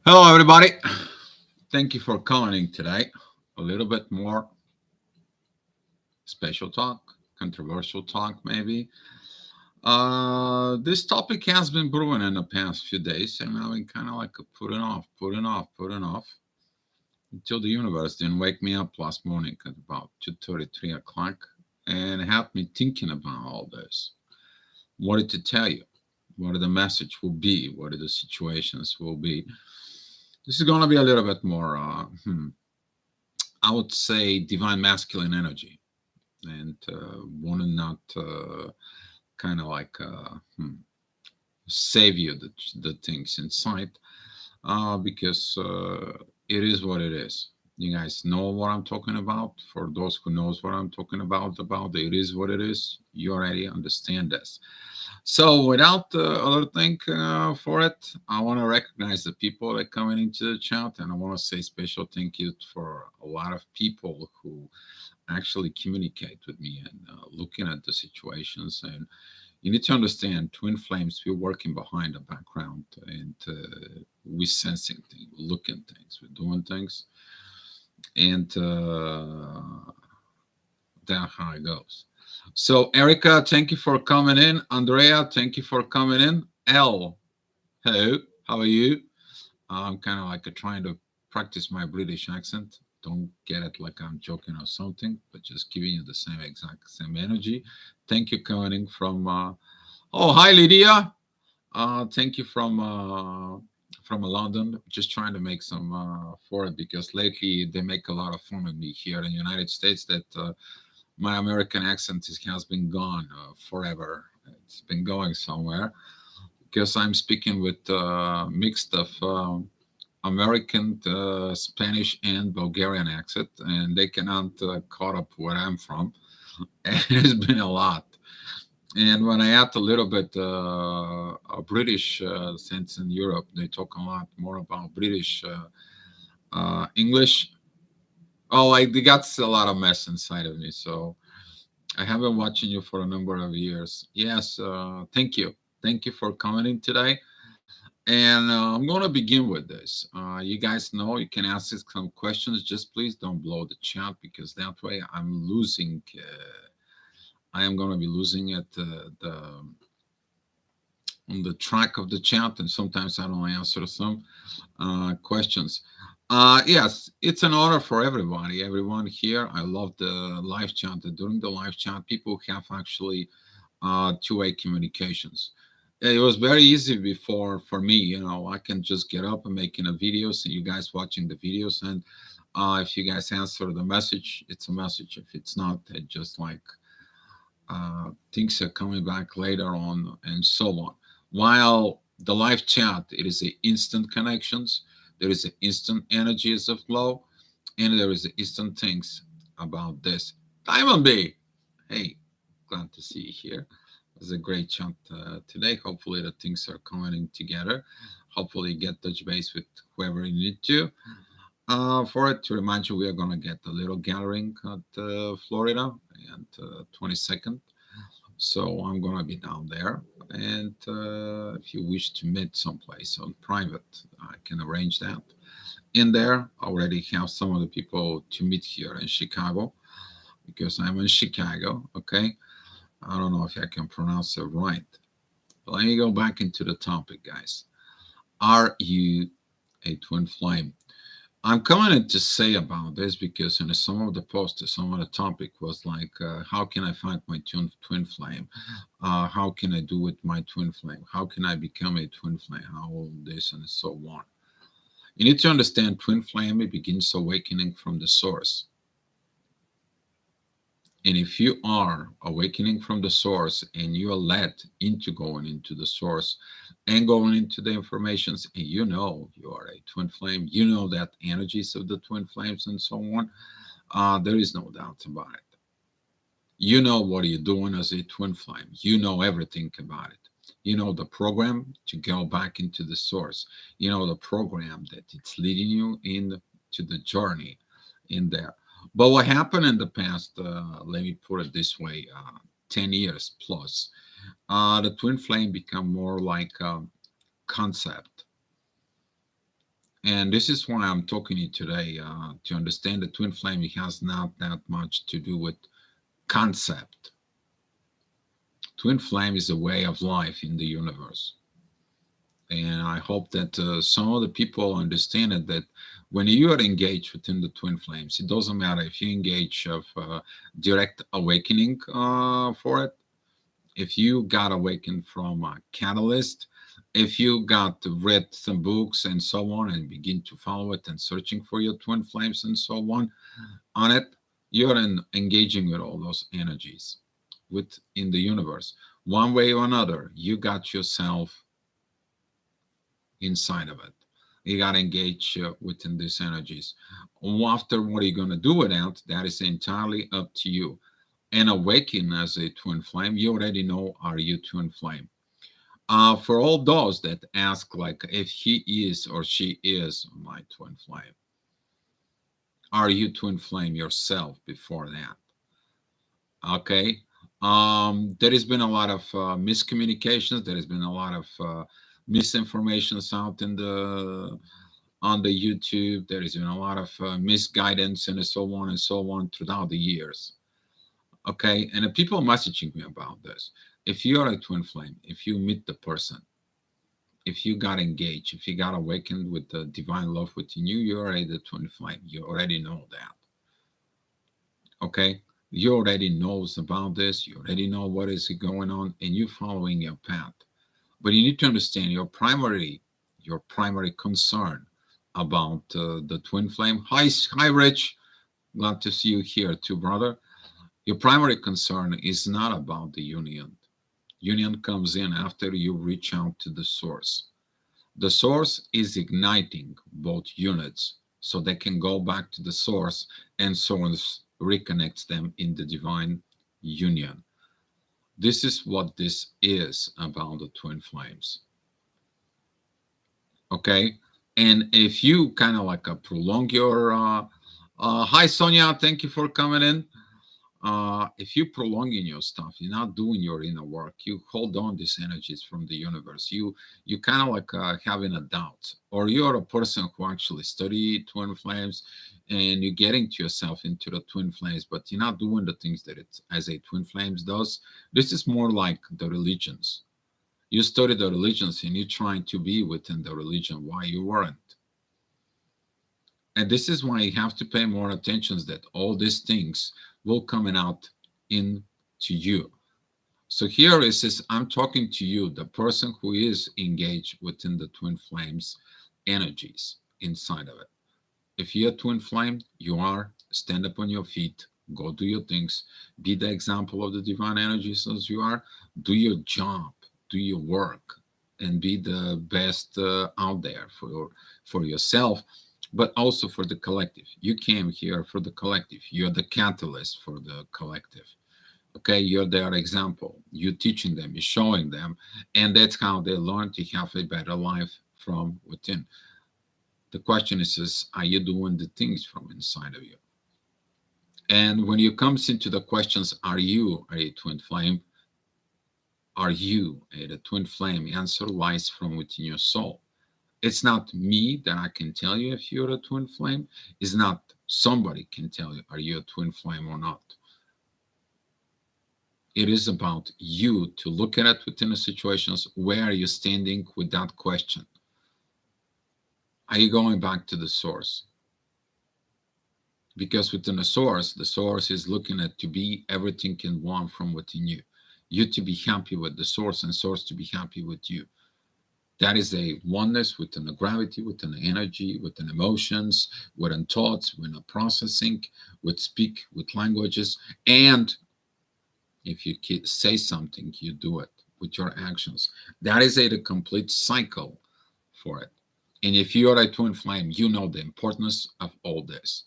Hello, everybody. Thank you for calling today. A little bit more special talk, controversial talk, maybe. This topic has been brewing in the past few days, and I've been kind of like putting off until the universe didn't wake me up last morning at about 2:30, 3 o'clock, and had me thinking about all this. Wanted to tell you what the message will be, what the situations will be. This is going to be a little bit more I would say divine masculine energy and want to not kind of like save you the things inside because it is what it is. You guys know what I'm talking about. For those who knows what I'm talking about it is what it is. You already understand this. So without other thing for it, I want to recognize the people that coming into the chat, and I want to say special thank you for a lot of people who actually communicate with me and looking at the situations. And you need to understand, twin flames, we're working behind the background, and we're sensing things, we're looking things, we're doing things, and that's how it goes. So, Erica, thank you for coming in. Andrea, thank you for coming in. L, hello, how are you? I'm kind of like trying to practice my British accent. Don't get it like I'm joking or something, but just giving you the same exact same energy. Thank you coming in from. Oh, hi Lydia. Thank you from London. Just trying to make some for it because lately they make a lot of fun of me here in the United States that my American accent has been gone forever. It's been going somewhere because I'm speaking with mixed of American, Spanish, and Bulgarian accent, and they cannot caught up where I'm from. And it's been a lot. And when I add a little bit a British sense in Europe, they talk a lot more about British English. Oh, they got a lot of mess inside of me. So I have been watching you for a number of years. Yes, thank you. Thank you for coming in today. And I'm going to begin with this. You guys know you can ask us some questions. Just please don't blow the chat because that way I'm losing. I am going to be losing it on the track of the chat, and sometimes I don't answer some questions. Yes, it's an honor for everybody, everyone here. I love the live chat. During the live chat, people have actually two-way communications. It was very easy before for me. I can just get up and making a video, so you guys watching the videos, and if you guys answer the message, it's a message. If it's not, it just like things are coming back later on, and so on. While the live chat, it is a instant connections. There is an instant energy as a flow, and there is instant things about this. Diamond B, hey, glad to see you here. It was a great chat today. Hopefully the things are coming in together. Hopefully get touch base with whoever you need to. For it to remind you, we are gonna get a little gathering at Florida and 22nd. So I'm gonna be down there, and if you wish to meet someplace on private, I can arrange that. In there, I already have some of the people to meet here in Chicago because I'm in Chicago. Okay, I don't know if I can pronounce it right. But let me go back into the topic, guys. Are you a twin flame? I'm coming to say about this because in some of the posts, some of the topic was like, how can I find my twin flame? How can I do with my twin flame? How can I become a twin flame? How all this and so on. You need to understand twin flame, it begins awakening from the source. And if you are awakening from the source and you are led into going into the source and going into the informations, and you know you are a twin flame, you know that energies of the twin flames and so on, there is no doubt about it. You know what you're doing as a twin flame. You know everything about it. You know the program to go back into the source. You know the program that it's leading you into the journey in there. But what happened in the past, let me put it this way, 10 years plus, the twin flame become more like a concept. And this is why I'm talking to you today, to understand the twin flame. It has not that much to do with concept. Twin flame is a way of life in the universe. And I hope that some of the people understand it, that when you are engaged within the twin flames, it doesn't matter if you engage of direct awakening for it, if you got awakened from a catalyst, if you got to read some books and so on and begin to follow it and searching for your twin flames and so on it, you're engaging with all those energies within the universe. One way or another, you got yourself inside of it. You got to engage within these energies. After, what are you going to do with that? That is entirely up to you. And awaken as a twin flame, you already know, are you twin flame? For all those that ask, like, if he is or she is my twin flame, are you twin flame yourself before that? Okay. There has been a lot of miscommunications. There has been a lot of misinformations out in the on the YouTube. There has been a lot of misguidance and so on and so on throughout the years. Okay, and the people messaging me about this. If you are a twin flame, if you meet the person, if you got engaged, if you got awakened with the divine love within you, you're already the twin flame. You already know that. Okay, you already knows about this. You already know what is going on, and you're following your path. But you need to understand your primary concern about the twin flame. Hi, Rich. Glad to see you here too, brother. Your primary concern is not about the union. Union comes in after you reach out to the source. The source is igniting both units so they can go back to the source, and source reconnects them in the divine union. This is what this is about the twin flames. Okay. And if you kind of like prolong your hi Sonia, thank you for coming in. If you prolonging your stuff, you're not doing your inner work, you hold on these energies from the universe, you kind of like having a doubt, or you're a person who actually study twin flames and you're getting to yourself into the twin flames, but you're not doing the things that it as a twin flames does. This is more like the religions. You study the religions and you're trying to be within the religion why you weren't. And this is why you have to pay more attention, that all these things will coming out into you. So here is this, I'm talking to you, the person who is engaged within the twin flames energies inside of it. If you're a twin flame, you are, stand up on your feet, go do your things, be the example of the divine energies as you are, do your job, do your work, and be the best out there for yourself, but also for the collective. You came here for the collective. You're the catalyst for the collective. Okay, you're their example. You're teaching them, you're showing them, and that's how they learn to have a better life from within. The question is are you doing the things from inside of you? And when it comes into the questions, are you a twin flame? Are you a twin flame? The answer lies from within your soul. It's not me that I can tell you if you're a twin flame. It's not somebody can tell you, are you a twin flame or not? It is about you to look at it within the situations. Where are you standing with that question? Are you going back to the source? Because within the source is looking at to be everything in one from within you. You to be happy with the source and source to be happy with you. That is a oneness within the gravity, within the energy, within emotions, within thoughts, within processing, with speak, with languages. And if you say something, you do it with your actions. That is the complete cycle for it. And if you are a twin flame, you know the importance of all this.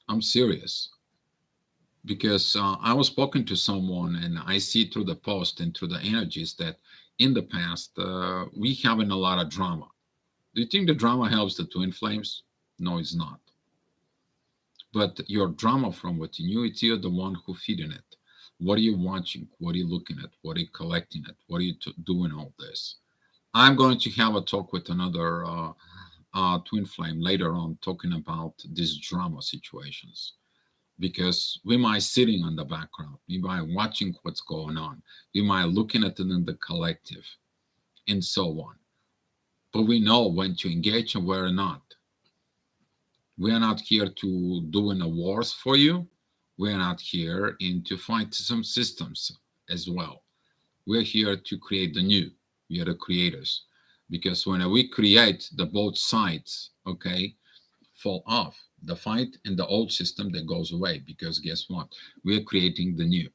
I'm serious. Because I was spoken to someone and I see through the post and through the energies that in the past we having a lot of drama. Do you think the drama helps the twin flames? No, it's not. But your drama from within you, it's you're the one who feeding it. What are you watching? What are you looking at? What are you collecting it? What are you doing all this? I'm going to have a talk with another twin flame later on talking about these drama situations, because we might sitting on the background, we might watching what's going on, we might looking at it in the collective, and so on. But we know when to engage and where not. We are not here to do in a wars for you. We are not here in to fight some systems as well. We're here to create the new. We are the creators. Because when we create, the both sides, okay, fall off. The fight and the old system that goes away. Because guess what? We're creating the new.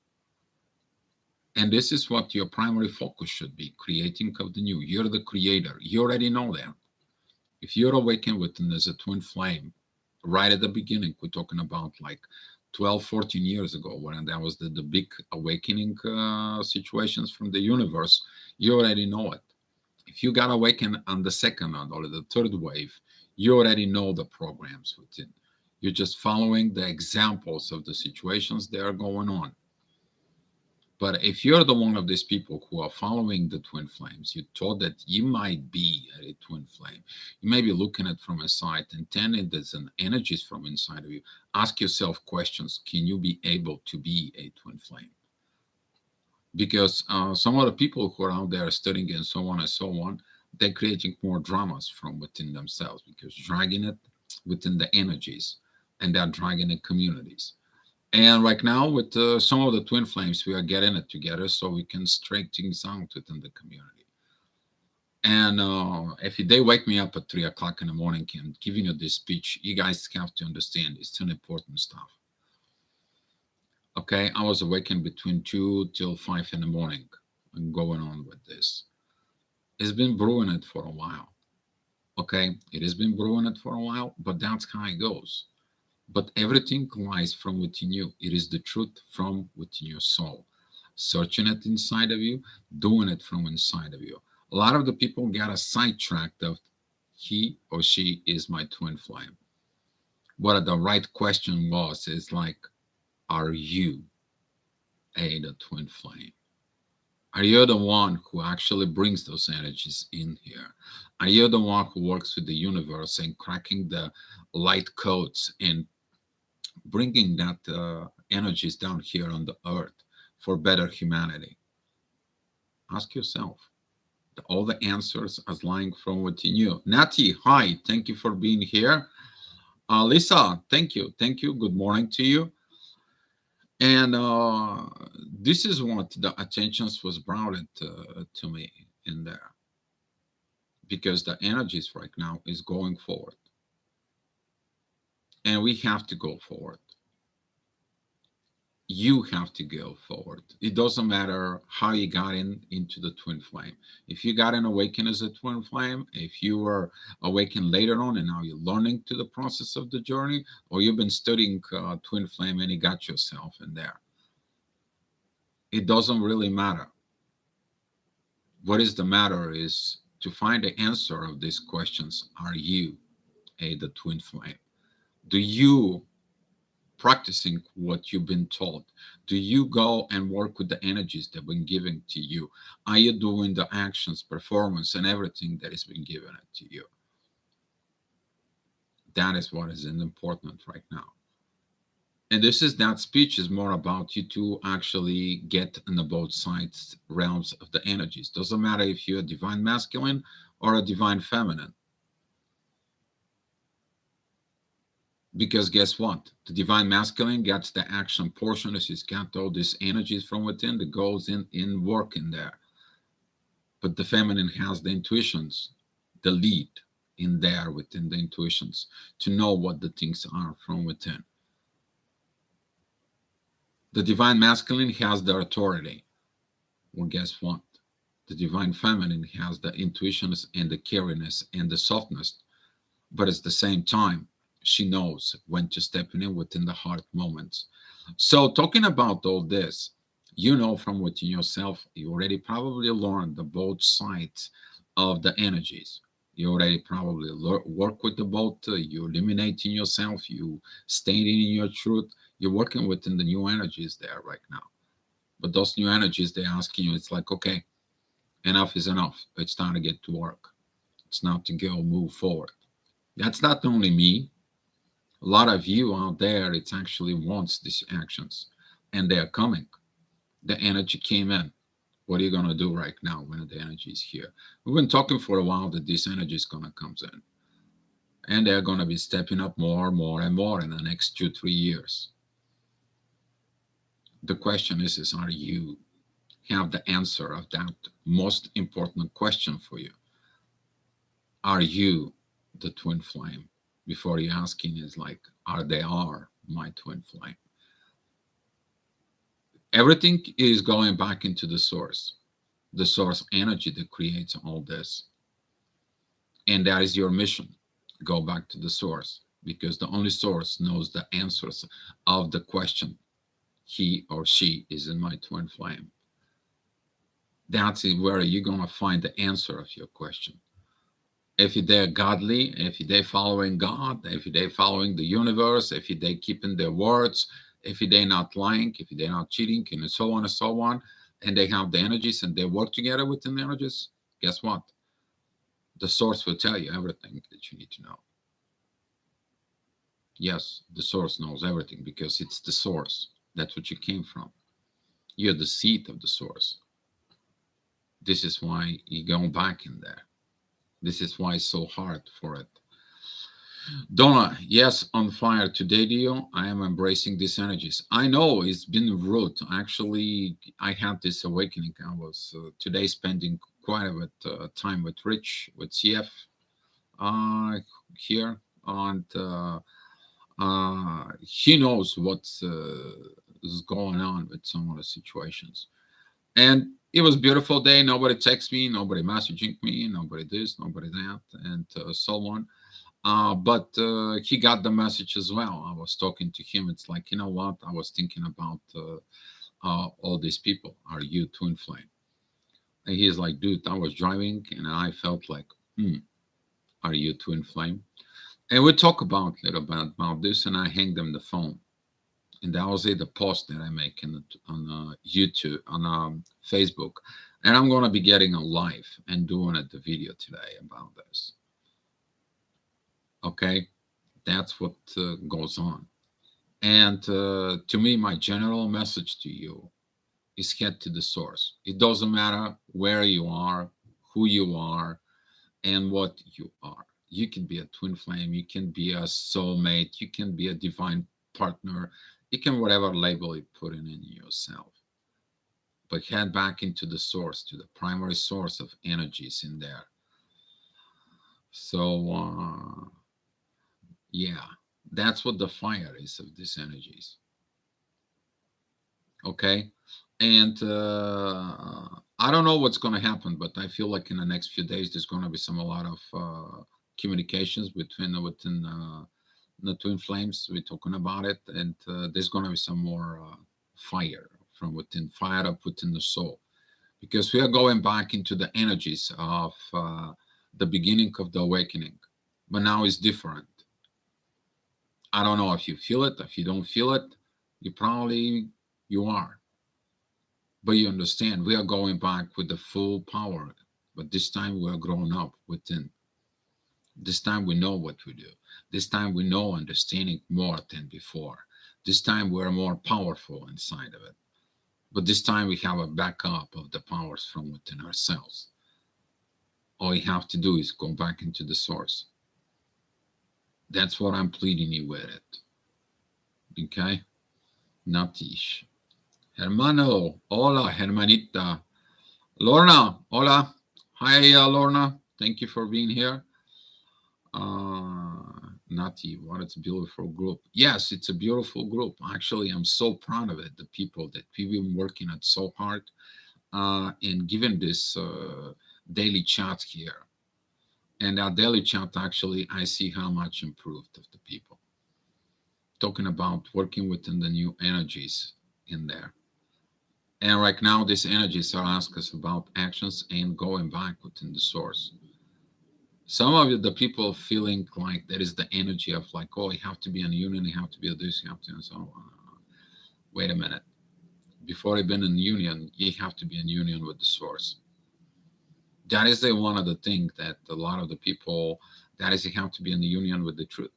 And this is what your primary focus should be, creating of the new. You're the creator. You already know that. If you're awakened within as a twin flame, right at the beginning, we're talking about like 12, 14 years ago, when that was the big awakening situations from the universe, you already know it. If you got awakened on the second or the third wave, you already know the programs within. You're just following the examples of the situations that are going on. But if you're the one of these people who are following the twin flames, you thought that you might be a twin flame. You may be looking at from a side and then there's an energies from inside of you. Ask yourself questions. Can you be able to be a twin flame? Because some of the people who are out there studying and so on and so on, they're creating more dramas from within themselves because dragging it within the energies, and they're dragging in communities. And right now, with some of the twin flames, we are getting it together so we can straighten things out within the community. And if they wake me up at 3 o'clock in the morning and giving you this speech, you guys have to understand it's an important stuff. Okay, I was awakened between 2 till 5 in the morning and going on with this. It's been brewing it for a while. Okay, it has been brewing it for a while, but that's how it goes. But everything lies from within you. It is the truth from within your soul. Searching it inside of you, doing it from inside of you. A lot of the people get a sidetracked of he or she is my twin flame. What the right question was is like, are you the twin flame? Are you the one who actually brings those energies in here? Are you the one who works with the universe and cracking the light codes and bringing that energies down here on the earth for better humanity? Ask yourself. All the answers are lying from within you. Nati, hi, thank you for being here. Lisa, thank you. Thank you. Good morning to you. And this is what the attentions was brought to me in there, because the energies right now is going forward, and we have to go forward. You have to go forward. It doesn't matter how you got into the twin flame. If you got an awaken as a twin flame, if you were awakened later on and now you're learning to the process of the journey, or you've been studying twin flame and you got yourself in there, it doesn't really matter. What is the matter is to find the answer of these questions. Are you the twin flame? Do you practicing what you've been taught? Do you go and work with the energies that have been given to you? Are you doing the actions, performance, and everything that has been given to you? That is what is important right now. And that speech is more about you to actually get in the both sides realms of the energies. Doesn't matter if you're a divine masculine or a divine feminine. Because guess what? The divine masculine gets the action portion. It's got all these energies from within that goes in work in there. But the feminine has the intuitions, the lead in there within the intuitions to know what the things are from within. The divine masculine has the authority. Well, guess what? The divine feminine has the intuitions and the cariness and the softness. But at the same time, she knows when to step in within the heart moments. So talking about all this, you know from within yourself, you already probably learned the both sides of the energies. You already probably work with the both. You eliminating yourself. You staying in your truth. You're working within the new energies there right now. But those new energies, they're asking you, it's like, okay, enough is enough. It's time to get to work. It's now to go move forward. That's not only me. A lot of you out there, it's actually wants these actions, and they are coming. The energy came in. What are you going to do right now when the energy is here? We've been talking for a while that this energy is going to come in, and they're going to be stepping up more, more, and more in the next 2, 3 years. The question is are you have the answer of that most important question for you? Are you the twin flame? Before you asking is like, are my twin flame? Everything is going back into the source energy that creates all this. And that is your mission. Go back to the source, because the only source knows the answers of the question. He or she is in my twin flame. That's where you're going to find the answer of your question. If they're godly, if they're following God, if they're following the universe, if they're keeping their words, if they're not lying, if they're not cheating, and so on, and they have the energies and they work together within the energies, guess what? The source will tell you everything that you need to know. Yes, the source knows everything because it's the source. That's what you came from. You're the seed of the source. This is why you go back in there. This is why it's so hard for it. Donna, yes, on fire today, Dio. I am embracing these energies. I know it's been rude. Actually, I had this awakening. I was today spending quite a bit time with Rich, with CF here, and he knows what is going on with some of the situations. And it was a beautiful day. Nobody texts me, nobody messaging me, nobody this, nobody that, and so on. But he got the message as well. I was talking to him. It's like, you know what? I was thinking about all these people. Are you twin flame? And he's like, dude, I was driving and I felt like, are you twin flame? And we talk about a little bit about this, and I hang them the phone. And that was it, the post that I make on YouTube, on Facebook. And I'm going to be getting a live and doing the video today about this. Okay, that's what goes on. And to me, my general message to you is head to the source. It doesn't matter where you are, who you are, and what you are. You can be a twin flame, you can be a soulmate, you can be a divine partner, you can whatever label you put in yourself. But head back into the source, to the primary source of energies in there. So yeah, that's what the fire is of these energies. Okay, and I don't know what's going to happen, but I feel like in the next few days there's going to be a lot of communications within the twin flames. We're talking about it, and there's going to be some more fire from within, fire up within the soul, because we are going back into the energies of the beginning of the awakening, but now it's different. I don't know if you feel it. If you don't feel it, you are. But you understand, we are going back with the full power. But this time we are growing up within. This time we know what we do. This time we know understanding more than before. This time we're more powerful inside of it. But this time we have a backup of the powers from within ourselves. All you have to do is go back into the source. That's what I'm pleading you with it. Okay? Natish. Hermano. Hola, hermanita. Lorna. Hola. Hi, Lorna. Thank you for being here. Nati, what it's a beautiful group. Yes, it's a beautiful group. Actually, I'm so proud of it. The people that we've been working at so hard in giving this daily chat here. And our daily chat, actually, I see how much improved of the people. Talking about working within the new energies in there. And right now, these energies are asking us about actions and going back within the source. Some of the people feeling like there is the energy of like, oh, you have to be in union, you have to be this, you have to, and so wait a minute. Before you've been in union, you have to be in union with the source. That is one of the things that a lot of the people That is, you have to be in the union with the truth.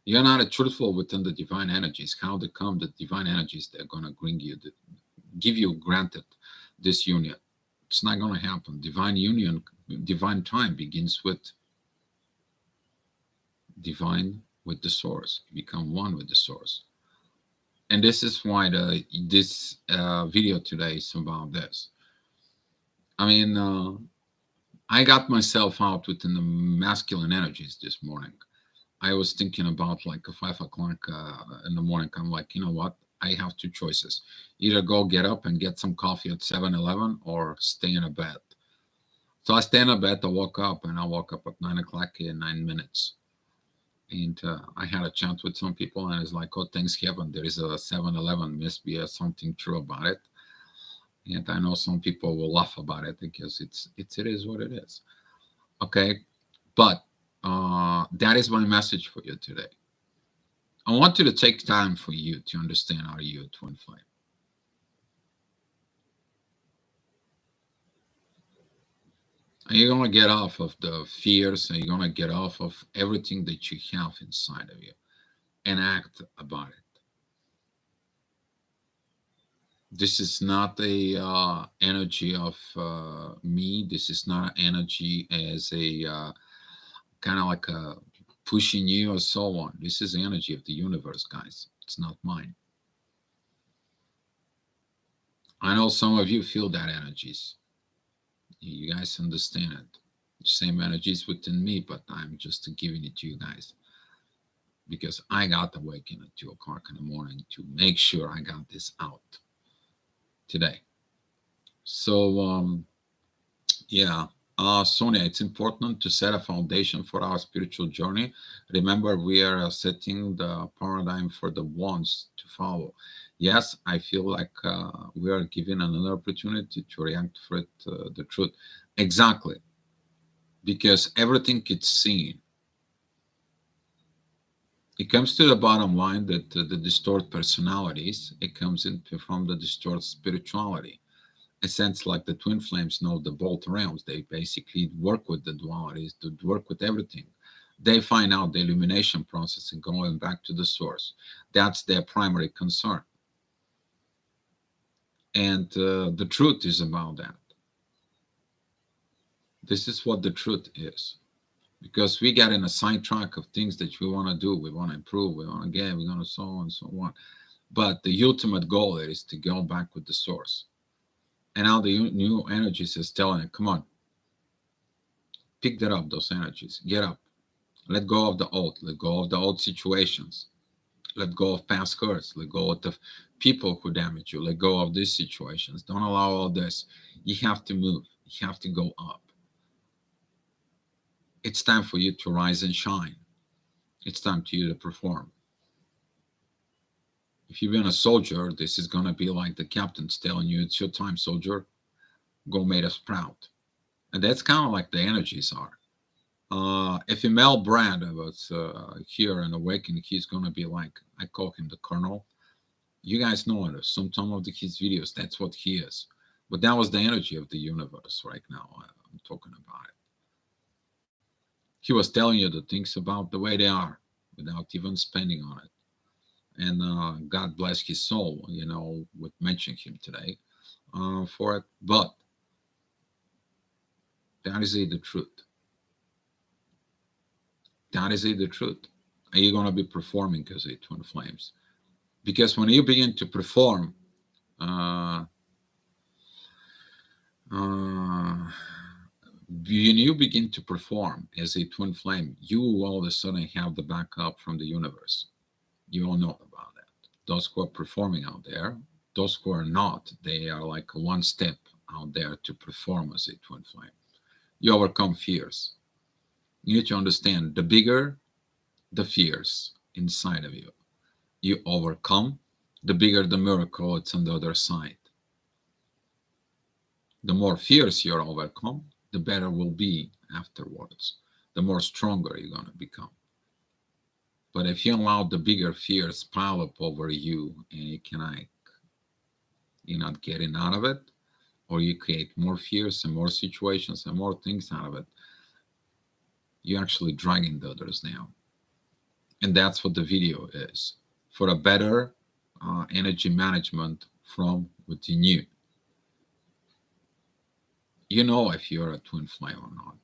You're not a truthful within the divine energies. How they come, the divine energies, they're going to bring you, give you granted this union. It's not going to happen. Divine union, divine time begins with divine with the source. You become one with the source. And this is why this video today is about this. I mean, I got myself out within the masculine energies this morning. I was thinking about like a 5 o'clock in the morning. I'm like, you know what? I have two choices. Either go get up and get some coffee at 7-Eleven or stay in a bed. So I stay in a bed. I woke up and I woke up at 9 o'clock in 9 minutes. And I had a chat with some people and it's like, oh, thanks heaven, there is a 7-Eleven. Must be something true about it. And I know some people will laugh about it because it is what it is. Okay. But that is my message for you today. I want you to take time for you to understand, are you a twin flame? Are you going to get off of the fears? Are you going to get off of everything that you have inside of you and act about it? This is not a energy of me. This is not energy as a kind of like a pushing you or so on. This is the energy of the universe, guys. It's not mine. I know some of you feel that energies. You guys understand it. Same energies within me, but I'm just giving it to you guys because I got awakened at 2 o'clock in the morning to make sure I got this out today. So, yeah. Sonia, it's important to set a foundation for our spiritual journey. Remember, we are setting the paradigm for the ones to follow. Yes, I feel like we are given another opportunity to react for it, the truth. Exactly. Because everything gets seen. It comes to the bottom line that the distorted personalities, it comes in from the distorted spirituality. A sense like the twin flames know the both realms. They basically work with the dualities, to work with everything. They find out the illumination process and going back to the source. That's their primary concern. And the truth is about that. This is what the truth is. Because we get in a sidetrack of things that we want to do, we want to improve, we want to get, we're going to so on and so on. But the ultimate goal is to go back with the source. And now the new energies is telling it, come on, pick that up, those energies, get up, let go of the old, let go of the old situations, let go of past hurts, let go of the people who damage you, let go of these situations. Don't allow all this. You have to move, you have to go up. It's time for you to rise and shine. It's time for you to perform. If you've been a soldier, this is going to be like the captain's telling you, it's your time, soldier. Go make us proud. And that's kind of like the energies are. If a male Brad was here and awakened, he's going to be like, I call him the colonel. You guys know it. Some of his videos, that's what he is. But that was the energy of the universe right now. I'm talking about it. He was telling you the things about the way they are without even spending on it. And God bless his soul, with mentioning him today for it. But that is the truth. That is the truth. Are you going to be performing as a twin flames? Because when you begin to perform, when you begin to perform as a twin flame, you all of a sudden have the backup from the universe. You all know about that. Those who are performing out there, those who are not, they are like one step out there to perform as a twin flame. You overcome fears. You need to understand, the bigger the fears inside of you, you overcome, the bigger the miracle it's on the other side. The more fears you overcome, the better will be afterwards. The more stronger you're going to become. But if you allow the bigger fears pile up over you and you're not getting out of it, or you create more fears and more situations and more things out of it, you're actually dragging the others down. And that's what the video is, for a better energy management from within you. You know if you're a twin flame or not.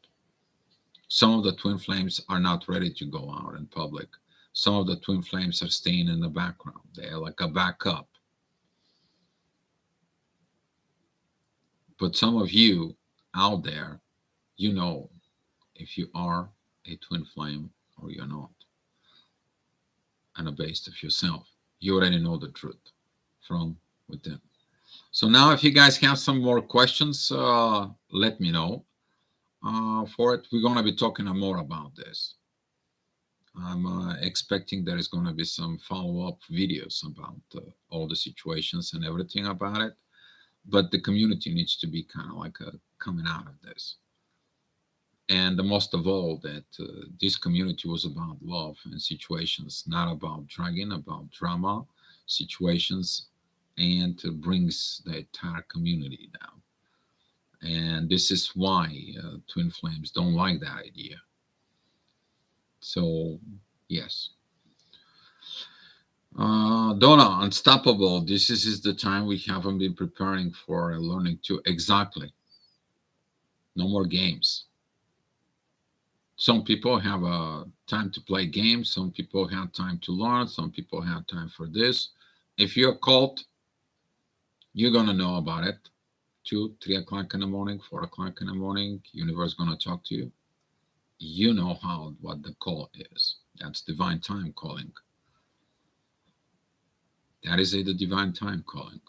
Some of the twin flames are not ready to go out in public. Some of the twin flames are staying in the background. They're like a backup. But some of you out there, you know if you are a twin flame or you're not, and a base of yourself. You already know the truth from within. So now if you guys have some more questions, let me know. For it, we're going to be talking more about this. I'm expecting there is going to be some follow-up videos about all the situations and everything about it. But the community needs to be kind of like coming out of this. And the most of all, that this community was about love and situations, not about dragging, about drama, situations, and brings the entire community down. And this is why twin flames don't like that idea. So, yes. Donna, unstoppable. This is the time we haven't been preparing for learning to. Exactly. No more games. Some people have time to play games. Some people have time to learn. Some people have time for this. If you're called, you're going to know about it. 2, 3 o'clock in the morning, 4 o'clock in the morning, universe going to talk to you. You know what the call is. That's divine time calling. That is the divine time calling.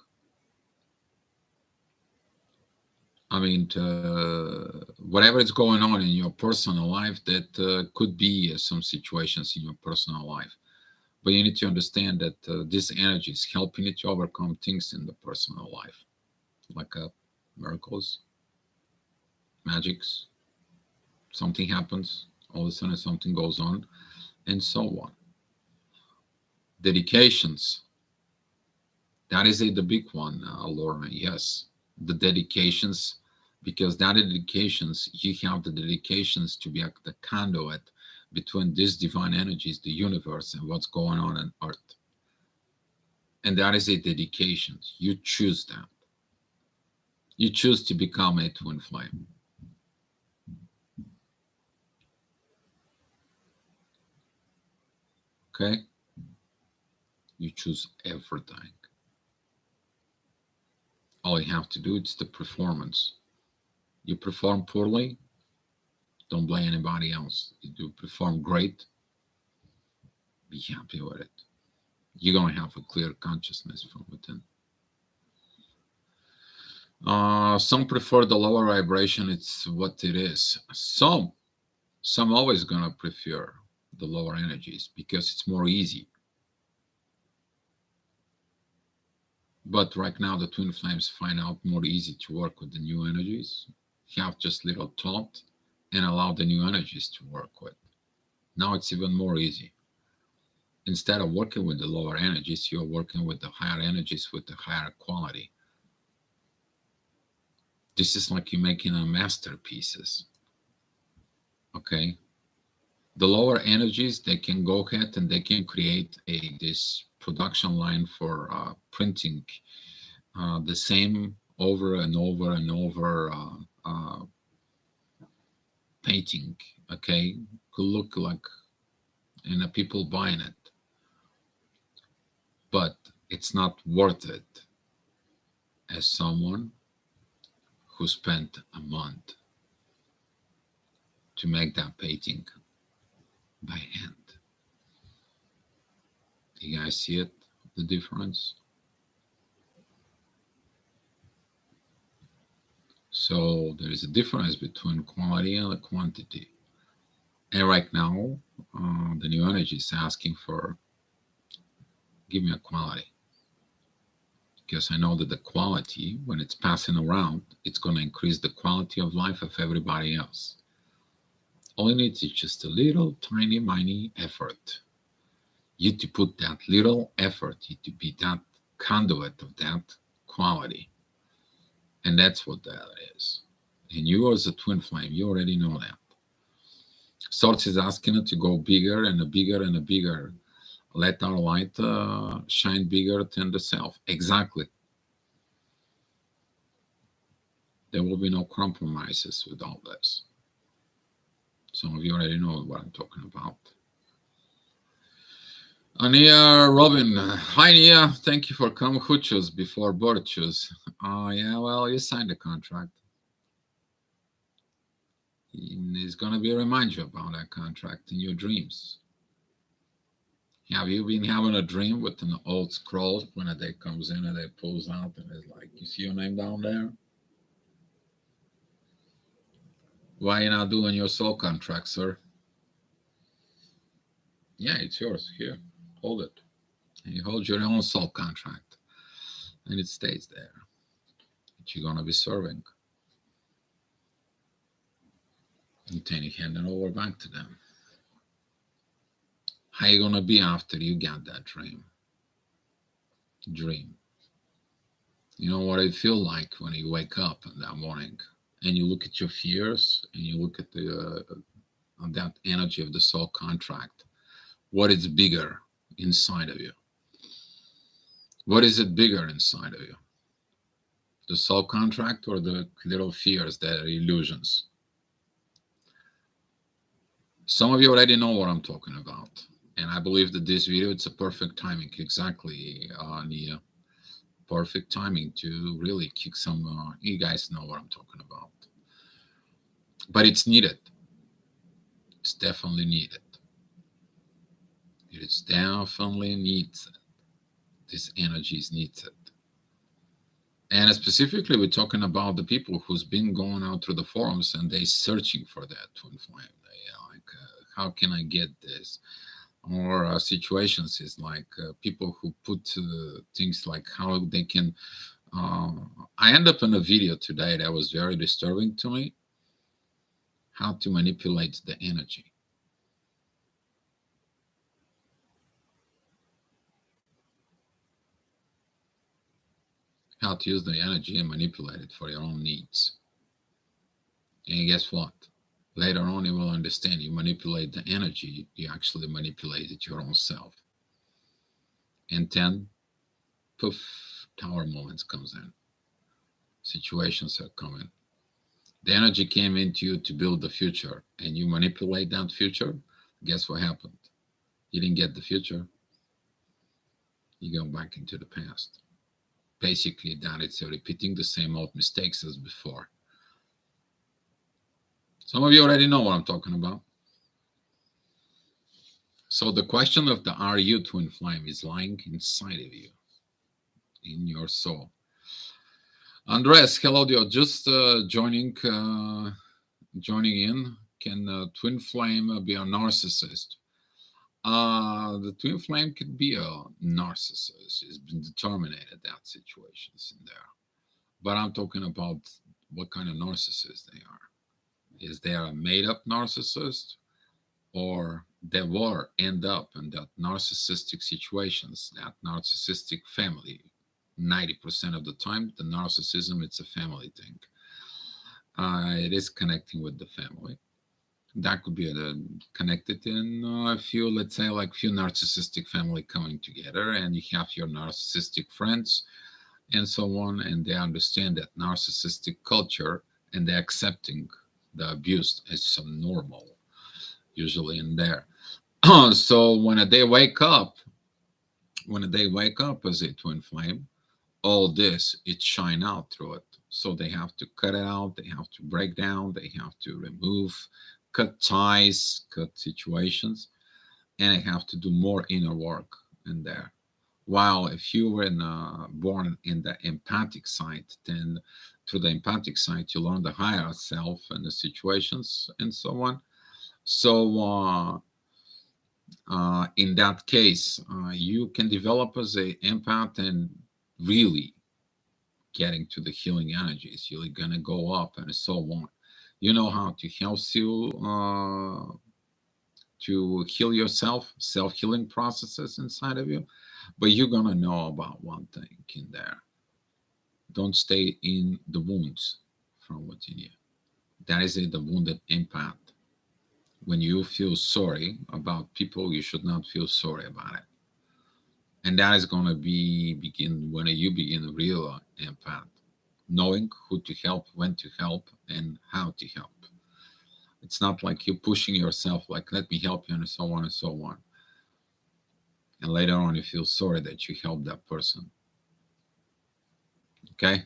I mean, whatever is going on in your personal life, that could be some situations in your personal life. But you need to understand that this energy is helping you to overcome things in the personal life, like miracles, magics. Something happens, all of a sudden something goes on, and so on. Dedications. That is the big one, Laura. Yes, the dedications, because that dedications, you have the dedications to be like the conduit between these divine energies, the universe, and what's going on Earth. And that is a dedication. You choose that. You choose to become a twin flame. Okay? You choose everything. All you have to do is the performance. You perform poorly, don't blame anybody else. You do perform great, be happy with it. You're going to have a clear consciousness from within. Some prefer the lower vibration. It's what it is. Some always going to prefer the lower energies because it's more easy. But right now, the twin flames find out more easy to work with the new energies. Have just little thought and allow the new energies to work with. Now it's even more easy. Instead of working with the lower energies, you're working with the higher energies with the higher quality. This is like you're making a masterpieces. Okay? The lower energies, they can go ahead and they can create this production line for printing the same over and over and over painting. Okay? Could look like, and the people buying it. But it's not worth it as someone who spent a month to make that painting by hand. Do you guys see it? The difference? So there is a difference between quality and quantity. And right now, the new energy is asking for, give me a quality. Because I know that the quality, when it's passing around, it's going to increase the quality of life of everybody else. All you need is just a little tiny, miny effort. You to put that little effort, you to be that conduit of that quality. And that's what that is. And you as a twin flame, you already know that. Source is asking it to go bigger and bigger and bigger. Let our light shine bigger than the self. Exactly. There will be no compromises with all this. Some of you already know what I'm talking about. Ania Robin. Hi, Nia. Thank you for coming. Who choose before birth choose? Yeah, well, you signed the contract. He's going to be remind you about that contract in your dreams. Have you been having a dream with an old scroll when a day comes in and it pulls out and it's like, you see your name down there? Why are you not doing your soul contract, sir? Yeah, it's yours. Here, hold it. And you hold your own soul contract. And it stays there. That you're going to be serving. And then you hand it over back to them. How you going to be after you get that dream? You know what it feels like when you wake up in that morning and you look at your fears and you look at the that energy of the soul contract. What is bigger inside of you? What is it bigger inside of you? The soul contract or the little fears that are illusions? Some of you already know what I'm talking about. And I believe that this video, it's a perfect timing. Exactly, Nia. Perfect timing to really kick some, you guys know what I'm talking about. But it's needed. It's definitely needed. It is definitely needed. This energy is needed. And specifically, we're talking about the people who's been going out through the forums and they searching for that twin flame. They like, how can I get this? Or situations is like people who put things like how they can. I end up in a video today that was very disturbing to me. How to manipulate the energy. How to use the energy and manipulate it for your own needs. And guess what? Later on, you will understand you manipulate the energy, you actually manipulated your own self. And then, poof, tower moments comes in. Situations are coming. The energy came into you to build the future, and you manipulate that future. Guess what happened? You didn't get the future. You go back into the past. Basically, that it's repeating the same old mistakes as before. Some of you already know what I'm talking about. So the question of the are you twin flame is lying inside of you, in your soul. Andres, hello, you're just joining in. Can twin flame be a narcissist? The twin flame could be a narcissist. It's been determined that situations in there. But I'm talking about what kind of narcissist they are. Is they a made-up narcissist, or they will end up in that narcissistic situations, that narcissistic family? 90% of the time, the narcissism, it's a family thing. It is connecting with the family. That could be connected in a few, let's say, like few narcissistic family coming together, and you have your narcissistic friends and so on, and they understand that narcissistic culture, and they're accepting the abuse as some normal, usually in there. So when they wake up as a twin flame, all this it shine out through it. So they have to cut it out, they have to break down, they have to remove, cut ties, cut situations, and they have to do more inner work in there. While if you were born in the empathic side, then through the empathic side you learn the higher self and the situations and so on. So in that case, you can develop as a empath and really getting to the healing energies. You're gonna go up and so on. You know how to help you to heal yourself, self-healing processes inside of you. But you're gonna know about one thing in there. Don't stay in the wounds from within you. That is the wounded empath. When you feel sorry about people, you should not feel sorry about it. And that is going to be begin when you begin a real empath, knowing who to help, when to help, and how to help. It's not like you pushing yourself, like, let me help you, and so on and so on. And later on, you feel sorry that you helped that person. Okay.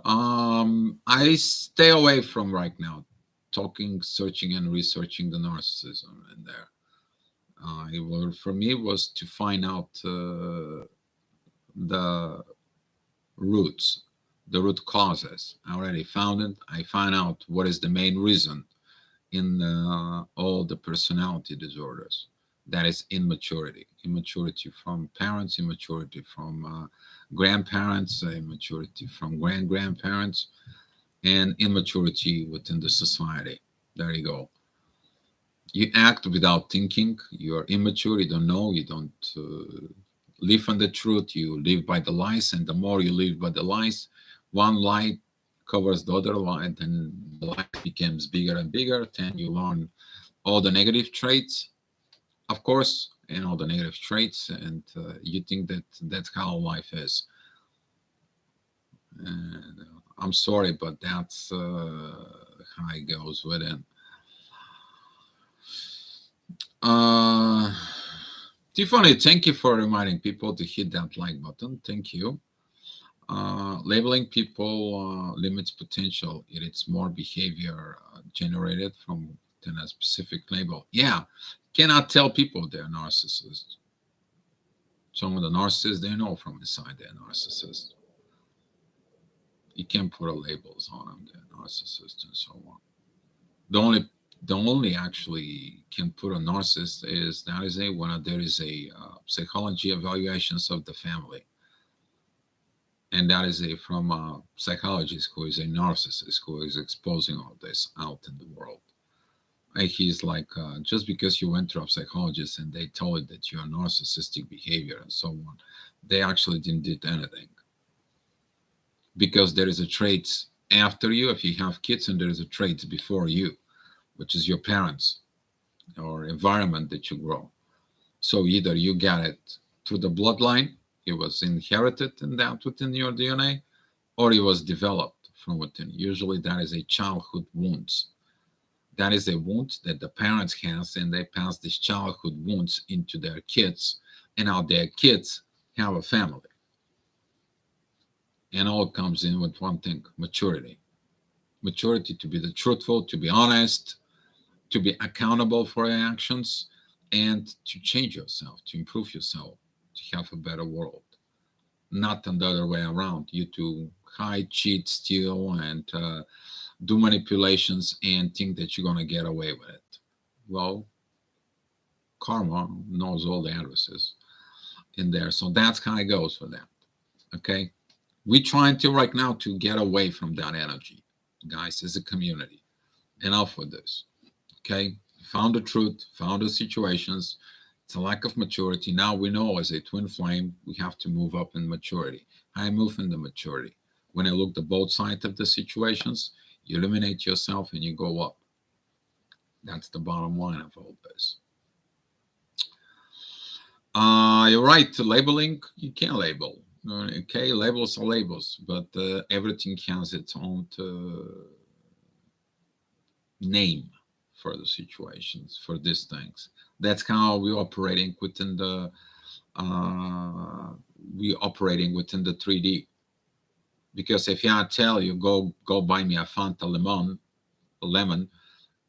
I stay away from right now talking, searching, and researching the narcissism in there. For me, it was to find out the roots, the root causes. I already found it. I find out what is the main reason in all the personality disorders. That is immaturity. Immaturity from parents, immaturity from grandparents, immaturity from grandparents, and immaturity within the society. There you go. You act without thinking. You are immature. You don't know. You don't live on the truth. You live by the lies, and the more you live by the lies, one lie covers the other lie, and then the lie becomes bigger and bigger. Then you learn all the negative traits, of course, and all the negative traits, and you think that that's how life is. And I'm sorry, but that's how it goes with it. Uh, Tiffany, thank you for reminding people to hit that like button. Thank you. Labeling people limits potential. It's more behavior generated from than a specific label. Yeah, cannot tell people they're narcissists. Some of the narcissists, they know from inside they're narcissists. You can't put a labels on them, they're narcissists and so on. The only the only actually can put a narcissist is that is a when there is a psychology evaluations of the family, and that is a from a psychologist who is a narcissist who is exposing all this out in the world. And he's like, just because you went through a psychologist and they told you that you are narcissistic behavior and so on, they actually didn't do anything because there is a trait after you if you have kids, and there is a trait before you, which is your parents or environment that you grow. So either you get it through the bloodline, it was inherited in that within your DNA, or it was developed from within. Usually that is a childhood wounds. That is a wound that the parents has, and they pass these childhood wounds into their kids, and now their kids have a family. And all comes in with one thing: maturity. Maturity to be the truthful, to be honest, to be accountable for your actions, and to change yourself, to improve yourself, to have a better world. Not the other way around. You to hide, cheat, steal, and do manipulations and think that you're going to get away with it. Well, karma knows all the addresses in there. So that's how it goes for that. Okay. We're trying to right now to get away from that energy, guys, as a community. Enough with this. Okay. Found the truth, found the situations. It's a lack of maturity. Now we know as a twin flame, we have to move up in maturity. I move in the maturity. When I look at both sides of the situations, you eliminate yourself and you go up. That's the bottom line of all this. You're right. Labeling, you can label. Okay, labels are labels, but everything has its own name for the situations, for these things. That's how we're operating within the we operating within the 3D. Because if I tell you go buy me a Fanta lemon,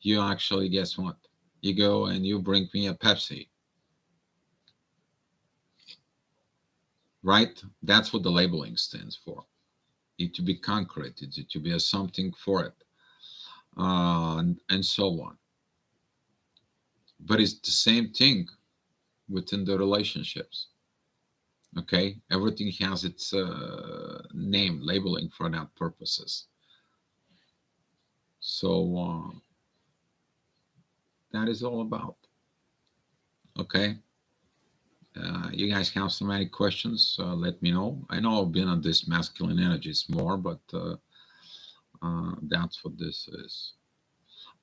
you actually guess what? You go and you bring me a Pepsi, right? That's what the labeling stands for. It to be concrete, it to be a something for it, and so on. But it's the same thing within the relationships. Okay, everything has its name, labeling for that purposes. So that is all about. Okay. You guys have so many questions, let me know. I know I've been on this masculine energies more, but that's what this is.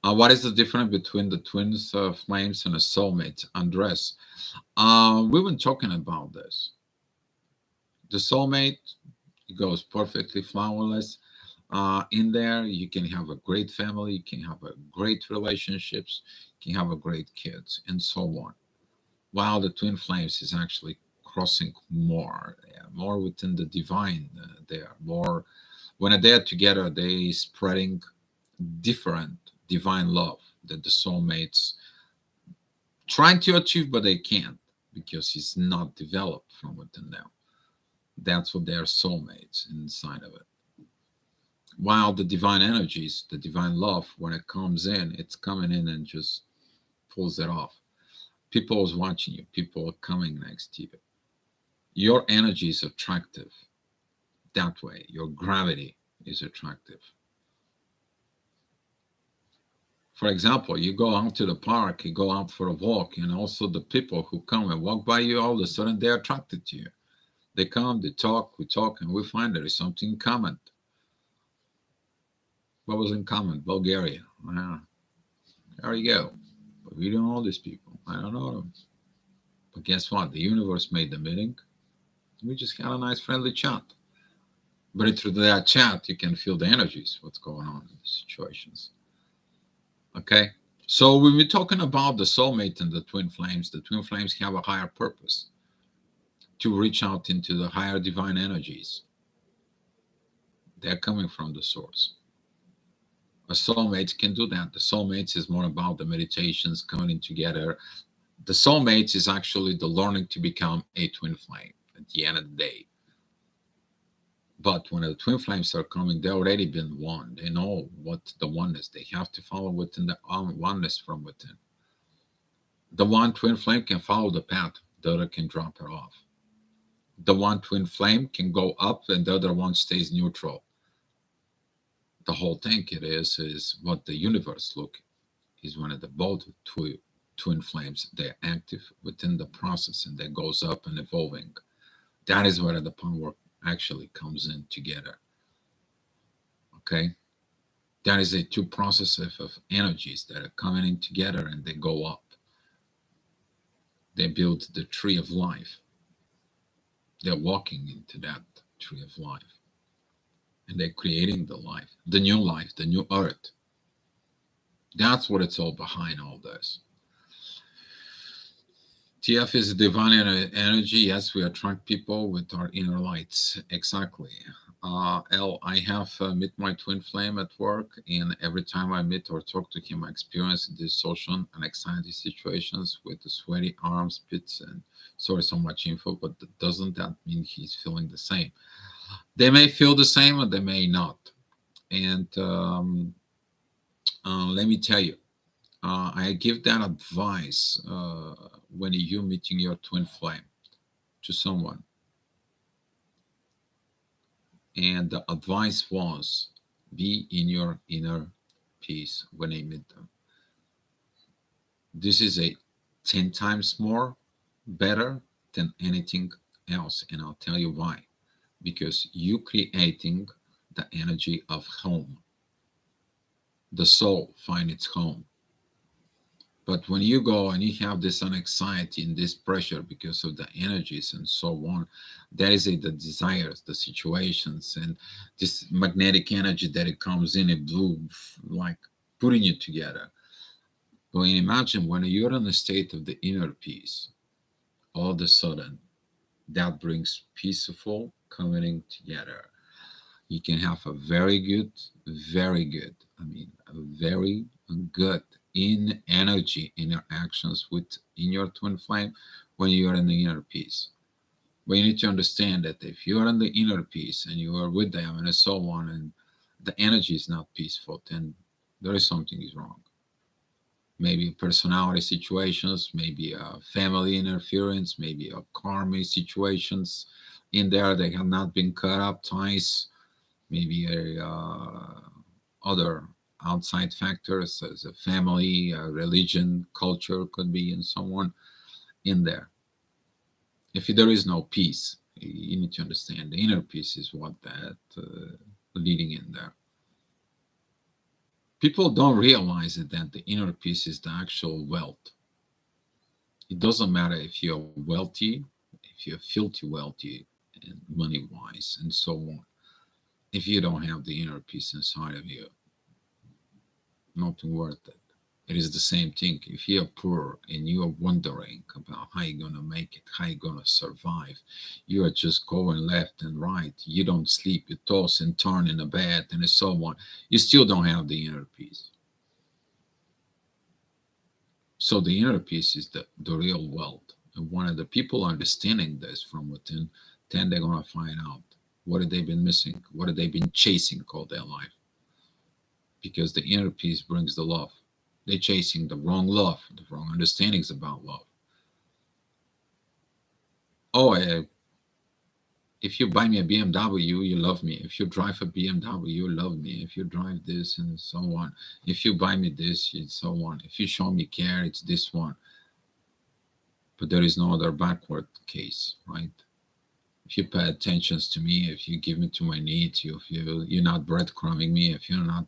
What is the difference between the twins flames and a soulmate? Andres, we've been talking about this. The soulmate goes perfectly flawless. In there, you can have a great family, you can have a great relationships, you can have a great kids, and so on. While the twin flames is actually crossing more, more within the divine. They are more when they're together, they spreading different divine love that the soulmates trying to achieve, but they can't because it's not developed from within them. That's what their soulmates inside of it. While the divine energies, the divine love, when it comes in, it's coming in and just pulls it off. People is watching you. People are coming next to you. Your energy is attractive that way. Your gravity is attractive. For example, you go out to the park, you go out for a walk, and also the people who come and walk by you, all of a sudden they're attracted to you. They come, they talk, we talk, and we find there is something in common. What was in common? Bulgaria. There you go. But we don't know these people. I don't know them. But guess what? The universe made the meeting. We just had a nice friendly chat. But through that chat, you can feel the energies, what's going on in the situations. Okay? So when we're talking about the soulmate and the twin flames have a higher purpose to reach out into the higher divine energies. They're coming from the source. A soulmate can do that. The soulmates is more about the meditations coming together. The soulmates is actually the learning to become a twin flame at the end of the day. But when the twin flames are coming, they've already been one. They know what the oneness. They have to follow within the oneness from within. The one twin flame can follow the path. The other can drop it off. The one twin flame can go up and the other one stays neutral. The whole thing it is what the universe look is when the both twin flames they're active within the process and that goes up and evolving. That is where the power actually comes in together. Okay, that is a two processes of energies that are coming in together and they go up. They build the tree of life. They're walking into that tree of life. And they're creating the life, the new earth. That's what it's all behind all this. TF is divine energy. Yes, we attract people with our inner lights. Exactly. L, I have met my twin flame at work, and every time I meet or talk to him, I experience these social and anxiety situations with the sweaty arms, pits, and sorry, so much info, but doesn't that mean he's feeling the same? They may feel the same, or they may not. And let me tell you, I give that advice when you're meeting your twin flame to someone. And the advice was be in your inner peace when I meet them. This is a 10 times more better than anything else. And I'll tell you why. Because you creating the energy of home. The soul find its home. But when you go and you have this anxiety and this pressure because of the energies and so on, that is the desires, the situations, and this magnetic energy that it comes in, it blue, like putting you together. But imagine when you're in a state of the inner peace, all of a sudden, that brings peaceful coming together. You can have a very good, I mean, a very good in energy interactions with in your twin flame when you are in the inner peace. But you need to understand that if you are in the inner peace and you are with them and so on, and the energy is not peaceful, then there is something is wrong. Maybe personality situations, maybe a family interference, maybe a karmic situations in there that have not been cut up ties, maybe a other outside factors as a family, religion, culture could be, and so on in there. If there is no peace, you need to understand the inner peace is what that leading in there. People don't realize it, that the inner peace is the actual wealth. It doesn't matter if you're wealthy, if you're filthy wealthy, and money wise, and so on. If you don't have the inner peace inside of you, nothing worth it. It is the same thing. If you're poor and you're wondering about how you're gonna make it, how you're gonna survive, you are just going left and right. You don't sleep, you toss and turn in the bed, and so on. You still don't have the inner peace. So the inner peace is the real wealth. And one of the people understanding this from within, then they're gonna find out what have they been missing, what have they been chasing all their life. Because the inner peace brings the love. They're chasing the wrong love, the wrong understandings about love. Oh, if you buy me a BMW, you love me. If you drive a BMW, you love me. If you drive this and so on. If you buy me this and so on. If you show me care, it's this one. But there is no other backward case, right? If you pay attention to me, if you give me to my needs, if you're not breadcrumbing me, if you're not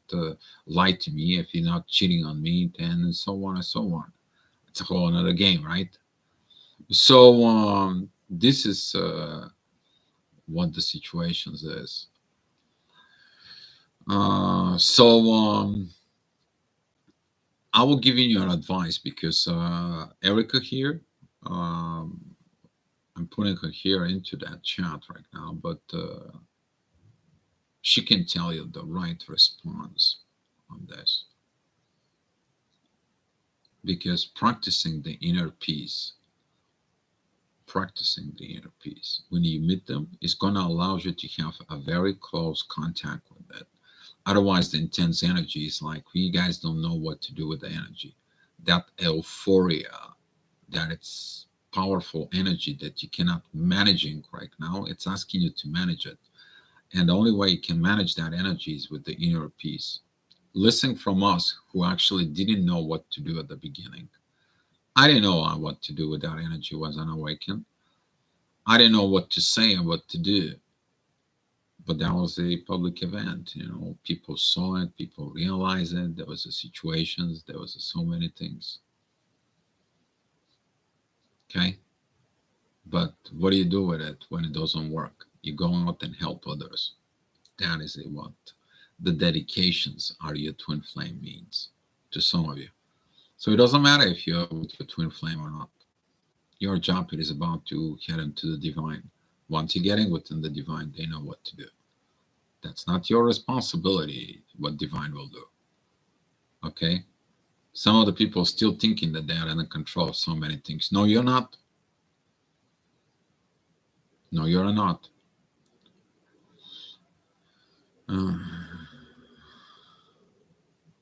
lie to me, if you're not cheating on me, then and so on and so on. It's a whole another game, right? So this is what the situations is. So I will give you an advice because Erica here, um, I'm putting her here into that chat right now, but she can tell you the right response on this. Because practicing the inner peace, when you meet them, is going to allow you to have a very close contact with it. Otherwise, the intense energy is like you guys don't know what to do with the energy. That euphoria, that it's powerful energy that you cannot managing right now, it's asking you to manage it. And the only way you can manage that energy is with the inner peace. Listen from us who actually didn't know what to do at the beginning. I didn't know what to do with that energy was unawakened. I didn't know what to say and what to do. But that was a public event. People saw it, people realized it. There was a situations, there was so many things. Okay. But what do you do with it when it doesn't work? You go out and help others. That is what the dedications are your twin flame means to some of you. So it doesn't matter if you're with your twin flame or not. Your job is about to get into the divine. Once you're getting within the divine, they know what to do. That's not your responsibility what divine will do. Okay? Some of the people still thinking that they are in control of so many things. No, you're not. No, you're not. Uh,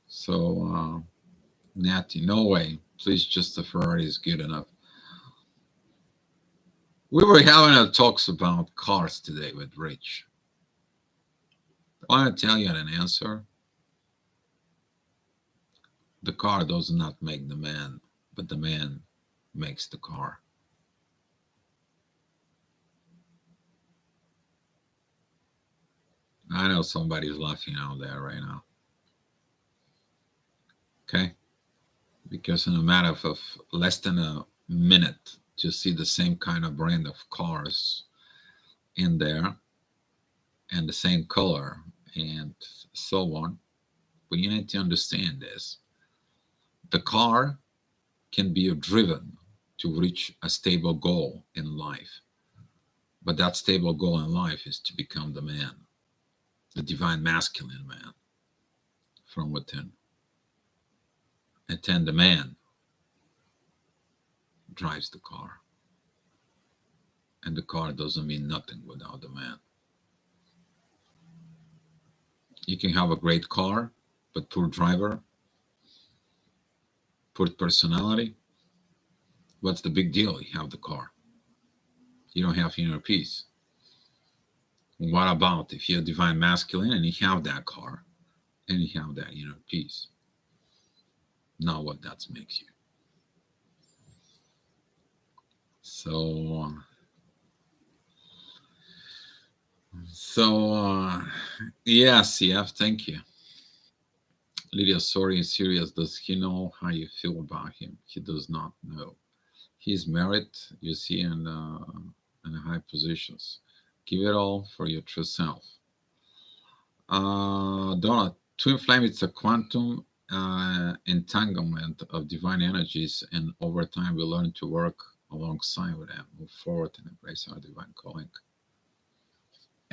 so, Natty, no way. Please, just the Ferrari is good enough. We were having a talks about cars today with Rich. I want to tell you an answer. The car does not make the man, but the man makes the car. I know somebody's laughing out there right now. Okay? Because in a matter of less than a minute, to see the same kind of brand of cars in there and the same color and so on. But you need to understand this. The car can be driven to reach a stable goal in life. But that stable goal in life is to become the man, the divine masculine man from within. And then the man drives the car. And the car doesn't mean nothing without the man. You can have a great car, but poor driver, poor personality. What's the big deal? You have the car. You don't have inner peace. What about if you're divine masculine and you have that car and you have that inner peace? Now what that makes you. So, yes, CF, thank you. Lydia, sorry, is serious. Does he know how you feel about him? He does not know. He's married, you see, in high positions. Give it all for your true self. Donna, twin flame, it's a quantum entanglement of divine energies, and over time we learn to work alongside with them, move forward, and embrace our divine calling.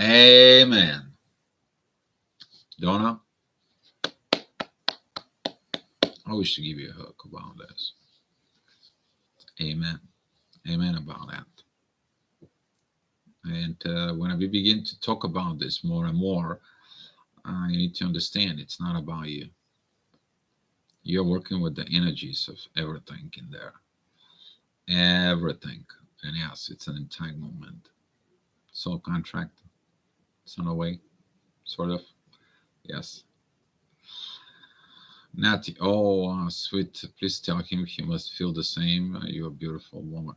Amen. Donna, I wish to give you a hug about this. Amen. Amen about that. And when we begin to talk about this more and more, you need to understand it's not about you. You're working with the energies of everything in there. Everything. And yes, it's an entanglement. Soul contract. It's on a way, sort of. Yes. Natty, oh, sweet. Please tell him he must feel the same. You're a beautiful woman.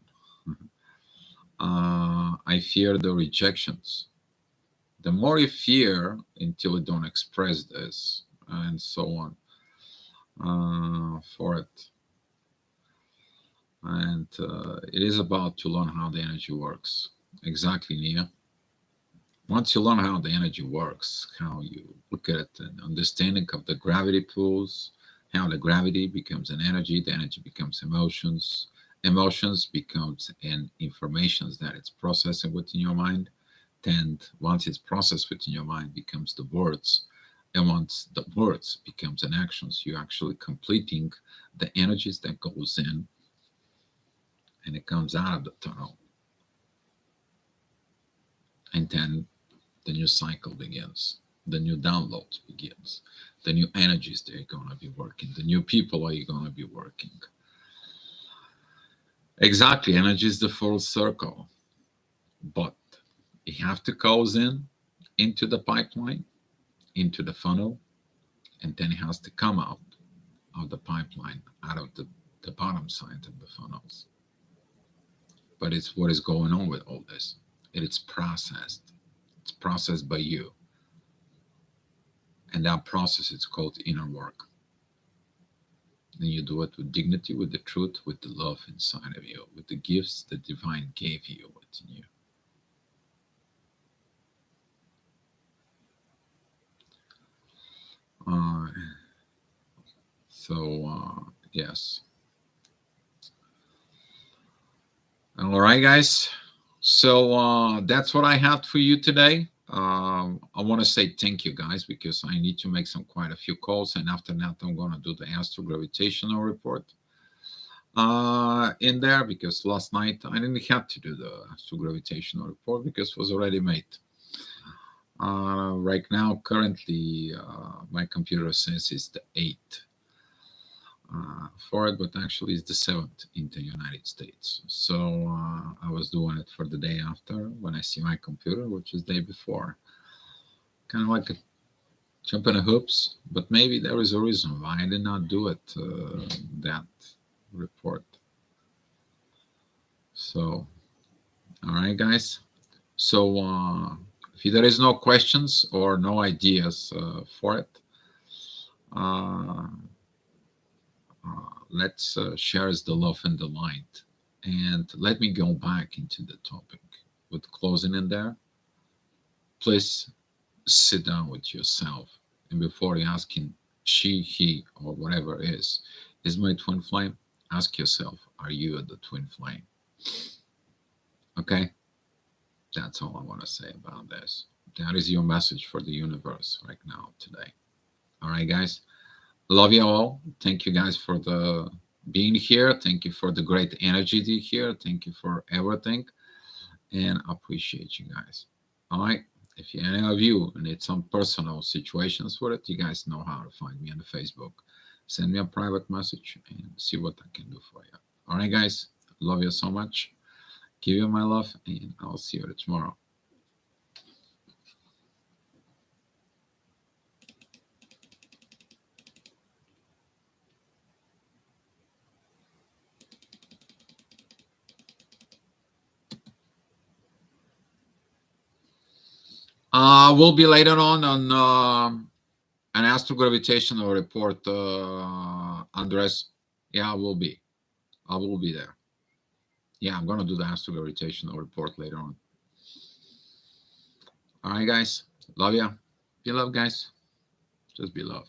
I fear the rejections. The more you fear until you don't express this, and so on, for it. And it is about to learn how the energy works. Exactly, Nia. Once you learn how the energy works, how you look at it, and understanding of the gravity pools, how the gravity becomes an energy, the energy becomes emotions, emotions becomes an informations that it's processing within your mind. Then once it's processed within your mind, becomes the words, and once the words becomes an actions, you're actually completing the energies that goes in, and it comes out of the tunnel, and then the new cycle begins, the new download begins, the new energies they're going to be working, the new people are you going to be working. Exactly, energy is the full circle, but you have to close in into the pipeline, into the funnel, and then it has to come out of the pipeline, out of the bottom side of the funnels. But it's what is going on with all this. It's processed. It's processed by you. And that process is called inner work. And you do it with dignity, with the truth, with the love inside of you, with the gifts the divine gave you within you. Uh, yes. All right, guys. So that's what I had for you today. I want to say thank you, guys, because I need to make quite a few calls, and after that, I'm going to do the astro gravitational report in there, because last night I didn't have to do the astro gravitational report because it was already made. Right now, currently, my computer says it's the 8th for it, but actually it's the 7th in the United States. So I was doing it for the day after when I see my computer, which is the day before. Kind of like a jump in the hoops, but maybe there is a reason why I did not do it, that report. So, all right, guys. So if there is no questions or no ideas for it, let's share the love and the light. And let me go back into the topic with closing in there. Please sit down with yourself, and before you asking she, he, or whatever is my twin flame, ask yourself, are you the twin flame? Okay, that's all I want to say about this. That is your message for the universe right now today. All right, guys, love you all. Thank you guys for the being here. Thank you for the great energy here. Thank you for everything, and appreciate you guys. All right. If any of you need some personal situations for it, you guys know how to find me on the Facebook. Send me a private message and see what I can do for you. All right, guys. Love you so much. Give you my love, and I'll see you tomorrow. We'll be later on An astrogravitational report, Andres. Yeah, I will be. I will be there. Yeah, I'm gonna do the astrogravitational report later on. All right, guys. Love ya. Be love, guys. Just be love.